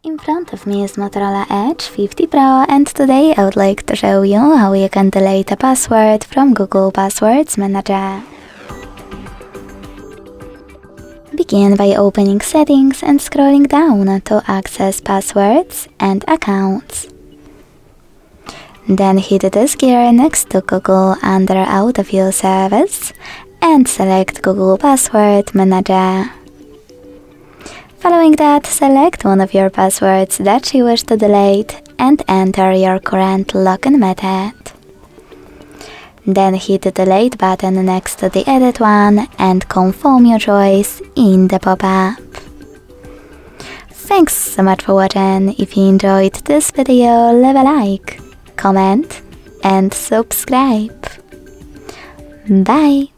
In front of me is Motorola Edge 50 Pro, and today I would like to show you how you can delete a password from Google Passwords Manager. Begin by opening Settings and scrolling down to access Passwords and Accounts. Then hit this gear next to Google under Autofill service and select Google Password Manager. Following that, select one of your passwords that you wish to delete and enter your current login method. Then hit the Delete button next to the Edit one and confirm your choice in the pop-up. Thanks so much for watching. If you enjoyed this video, leave a like, comment and subscribe. Bye!